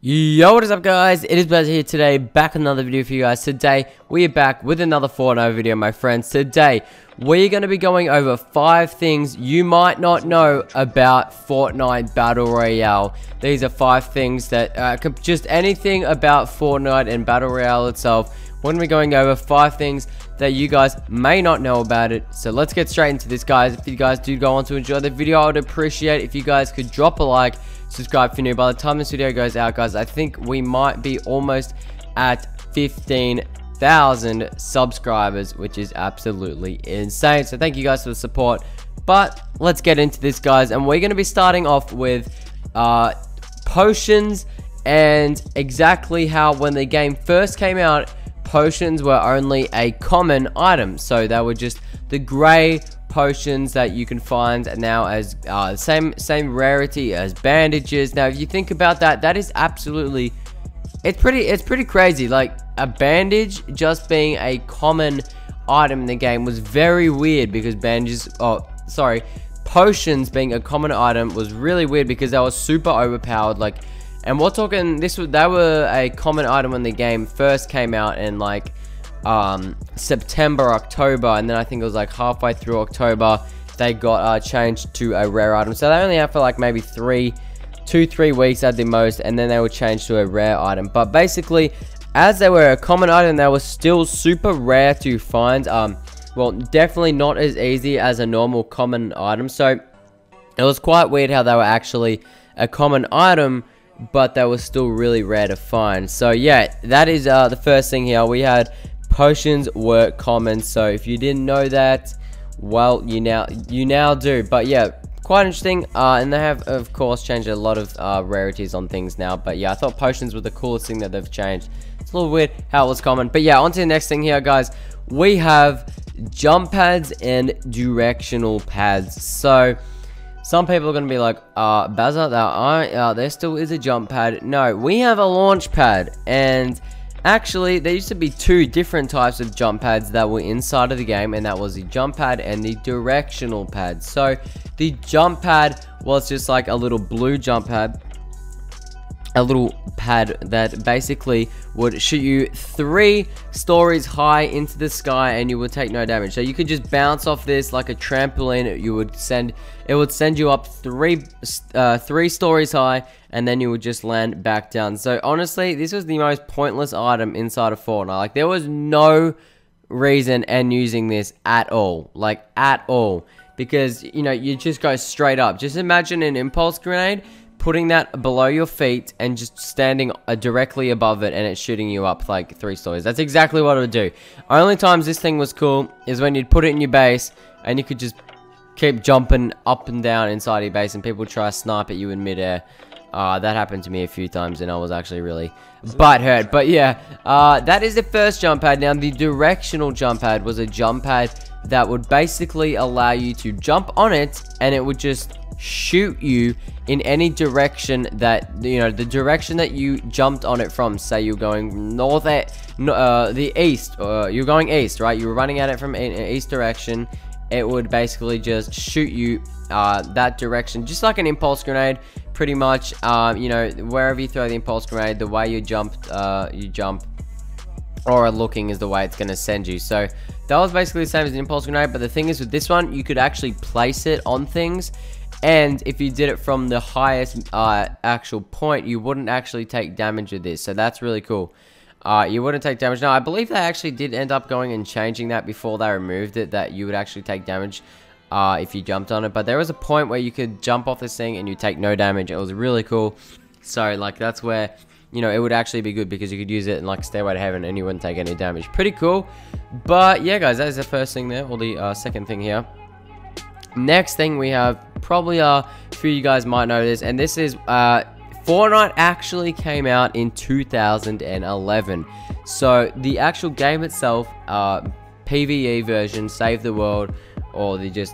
Yo, what is up guys? It is Bazzaa here today, back with another video for you guys. Today, we are back with another Fortnite video, my friends. Today, we're going to be going over 5 things you might not know about Fortnite Battle Royale. These are 5 things that, just anything about Fortnite and Battle Royale itself. We're going to be going over 5 things that you guys may not know about it. So let's get straight into this, guys. If you guys do go on to enjoy the video, I would appreciate if you guys could drop a like, subscribe if you're new. By the time this video goes out, guys, I think we might be almost at 15,000 subscribers, which is absolutely insane. So thank you guys for the support. But let's get into this, guys, and we're going to be starting off with potions, and exactly how when the game first came out, potions were only a common item. So they were just the gray potions that you can find now as same rarity as bandages. Now if you think about that, that is absolutely, it's pretty crazy. Like, a bandage just being a common item in the game was very weird, because potions being a common item was really weird, because they were super overpowered. Like, and we're talking, they were a common item when the game first came out in like September, October, and then I think it was like halfway through October they got changed to a rare item. So they only have for like maybe 3 weeks at the most, and then they were changed to a rare item. But basically, as they were a common item, they were still super rare to find. Well, definitely not as easy as a normal common item. So it was quite weird how they were actually a common item, but they were still really rare to find. So yeah, that is the first thing here. We had potions were common. So if you didn't know that, well, you now do. But yeah, quite interesting. And they have, of course, changed a lot of rarities on things now. But yeah, I thought potions were the coolest thing that they've changed. It's a little weird how it was common. But yeah, on to the next thing here, guys. We have jump pads and directional pads. So some people are going to be like, Bazzaa, there still is a jump pad. No, we have a launch pad. And actually, there used to be 2 different types of jump pads that were inside of the game, and that was the jump pad and the directional pad. So the jump pad was just like a little blue jump pad, a little pad that basically would shoot you 3 stories high into the sky, and you would take no damage. So you could just bounce off this like a trampoline. It would send you up 3 stories high, and then you would just land back down. So honestly, this was the most pointless item inside of Fortnite. Like, there was no reason in using this at all, like at all, because you know, you just go straight up. Just imagine an impulse grenade, putting that below your feet and just standing directly above it, and it's shooting you up like 3 stories. That's exactly what it would do. Only times this thing was cool is when you'd put it in your base and you could just keep jumping up and down inside your base, and people try to snipe at you in midair. That happened to me a few times, and I was actually really butthurt. But yeah, that is the first jump pad. Now, the directional jump pad was a jump pad that would basically allow you to jump on it, and it would just shoot you in any direction that, you know, the direction that you jumped on it from. Say you're going the east, or you're going east, right? You were running at it from east direction. It would basically just shoot you that direction, just like an impulse grenade, pretty much. You know, wherever you throw the impulse grenade, the way you jump, or looking is the way it's going to send you. So that was basically the same as an impulse grenade. But the thing is, with this one, you could actually place it on things, and if you did it from the highest actual point, you wouldn't actually take damage with this. So that's really cool. You wouldn't take damage. Now, I believe they actually did end up going and changing that before they removed it, that you would actually take damage if you jumped on it. But there was a point where you could jump off this thing and you take no damage. It was really cool. So like, that's where, you know, it would actually be good, because you could use it in like Stairway to Heaven and you wouldn't take any damage. Pretty cool. But yeah, guys, that is the first thing there, or the second thing here. Next thing we have, probably a few of you guys might know this, and this is Fortnite actually came out in 2011. So the actual game itself, PvE version, Save the World, or the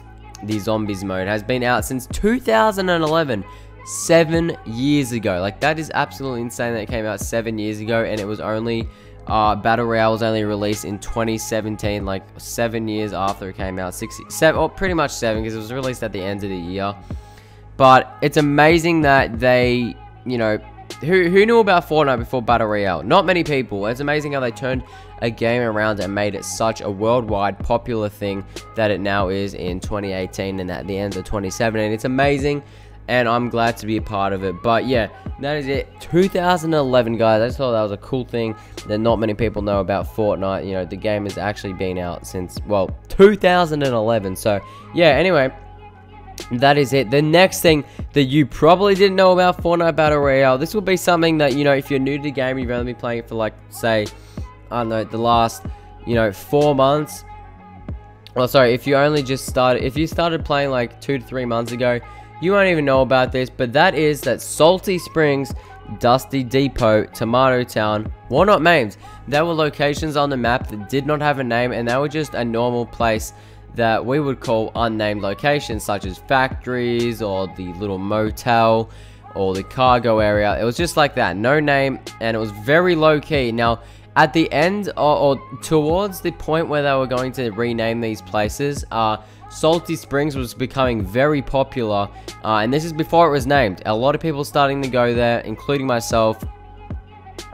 zombies mode, has been out since 2011. 7 years ago. Like, that is absolutely insane that it came out 7 years ago, and it was only Battle Royale was only released in 2017, like 7 years after it came out. 7, or pretty much 7, because it was released at the end of the year. But it's amazing that they, you know, who knew about Fortnite before Battle Royale? Not many people. It's amazing how they turned a game around and made it such a worldwide popular thing that it now is in 2018 and at the end of 2017. It's amazing, and I'm glad to be a part of it. But yeah, that is it. 2011, guys. I just thought that was a cool thing that not many people know about Fortnite. You know, the game has actually been out since, well, 2011. So yeah, anyway, that is it. The next thing that you probably didn't know about Fortnite Battle Royale, this will be something that, you know, if you're new to the game, you've only been playing it for, like, say, I don't know, the last, you know, 4 months. Well, sorry, if you only just started, if you started playing like 2 to 3 months ago, you won't even know about this. But that is that Salty Springs, Dusty Depot, Tomato Town were not names. There were locations on the map that did not have a name, and they were just a normal place that we would call unnamed locations, such as factories or the little motel or the cargo area. It was just like that, no name, and it was very low-key. Now, at the end, or towards the point where they were going to rename these places, Salty Springs was becoming very popular, and this is before it was named. A lot of people starting to go there, including myself.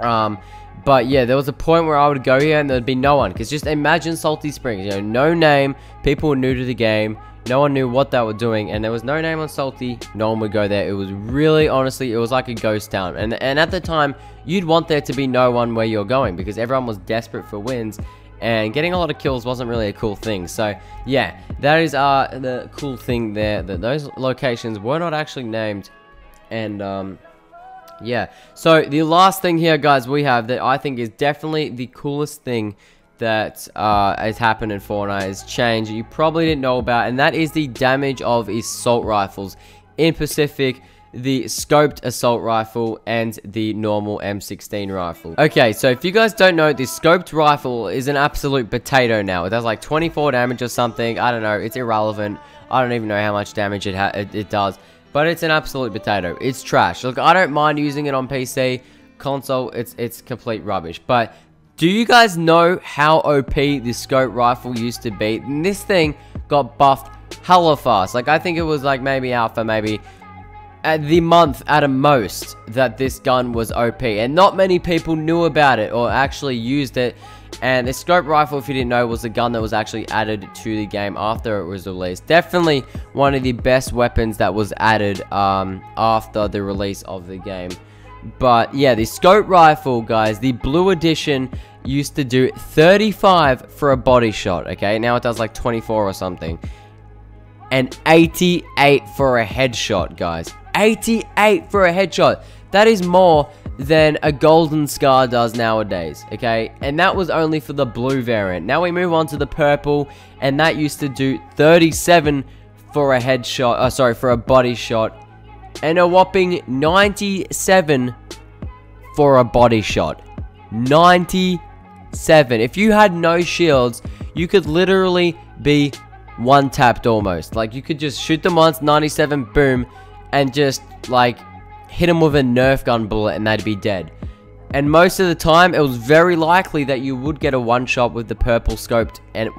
But yeah, there was a point where I would go here and there'd be no one, because just imagine Salty Springs, you know, no name, people were new to the game, no one knew what they were doing, and there was no name on Salty, no one would go there. It was really, honestly, it was like a ghost town, and at the time, you'd want there to be no one where you're going, because everyone was desperate for wins, and getting a lot of kills wasn't really a cool thing. So yeah, that is the cool thing there, that those locations were not actually named. And yeah, so the last thing here, guys, we have that I think is definitely the coolest thing that has happened in Fortnite, is change you probably didn't know about, and that is the damage of assault rifles. In Pacific, the scoped assault rifle and the normal M16 rifle. Okay, so if you guys don't know, the scoped rifle is an absolute potato now. It does like 24 damage or something. I don't know, it's irrelevant. I don't even know how much damage it does, but it's an absolute potato. It's trash. Look, I don't mind using it on PC. Console, it's complete rubbish. But do you guys know how OP the scope rifle used to be? And this thing got buffed hella fast. Like, I think it was like maybe out for maybe at the month at a most that this gun was OP, and not many people knew about it or actually used it. And the scope rifle, if you didn't know, was the gun that was actually added to the game after it was released. Definitely one of the best weapons that was added after the release of the game. But yeah, the scope rifle, guys, the blue edition used to do 35 for a body shot. Okay, now it does like 24 or something, and 88 for a headshot, guys. 88 for a headshot. That is more than a golden scar does nowadays, okay? And that was only for the blue variant. Now we move on to the purple, and that used to do 37 for a headshot, sorry, for a body shot, and a whopping 97 for a body shot. 97. If you had no shields, you could literally be one tapped almost. Like, you could just shoot them once, 97, boom, and just like hit them with a Nerf gun bullet and they'd be dead. And most of the time, it was very likely that you would get a one shot with the purple scoped, and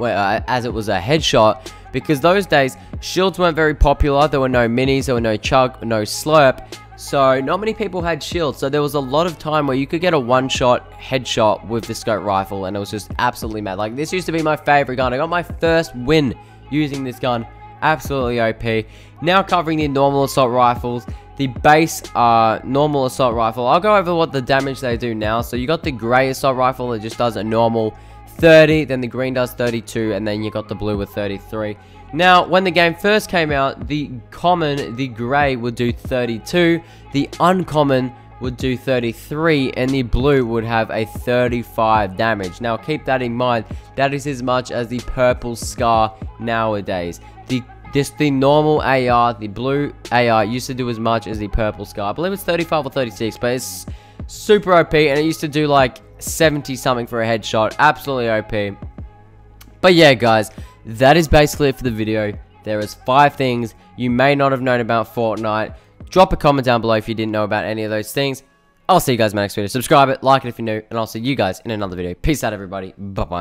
as it was a headshot, because those days shields weren't very popular. There were no minis, there were no chug, no slurp, so not many people had shields. So there was a lot of time where you could get a one shot headshot with the scope rifle, and it was just absolutely mad. Like, this used to be my favorite gun. I got my first win using this gun. Absolutely OP. Now covering the normal assault rifles. The base normal assault rifle, I'll go over what the damage they do now. So you got the grey assault rifle that just does a normal 30, then the green does 32, and then you got the blue with 33. Now, when the game first came out, the common, the grey, would do 32, the uncommon would do 33, and the blue would have a 35 damage. Now, keep that in mind. That is as much as the purple scar nowadays. The normal AR, the blue AR, used to do as much as the purple scar. I believe it's 35 or 36, but it's super OP, and it used to do like 70 something for a headshot. Absolutely OP. But yeah, guys, that is basically it for the video. There is 5 things you may not have known about Fortnite. Drop a comment down below if you didn't know about any of those things. I'll see you guys in my next video. Subscribe it, like it if you're new, and I'll see you guys in another video. Peace out, everybody. Bye-bye.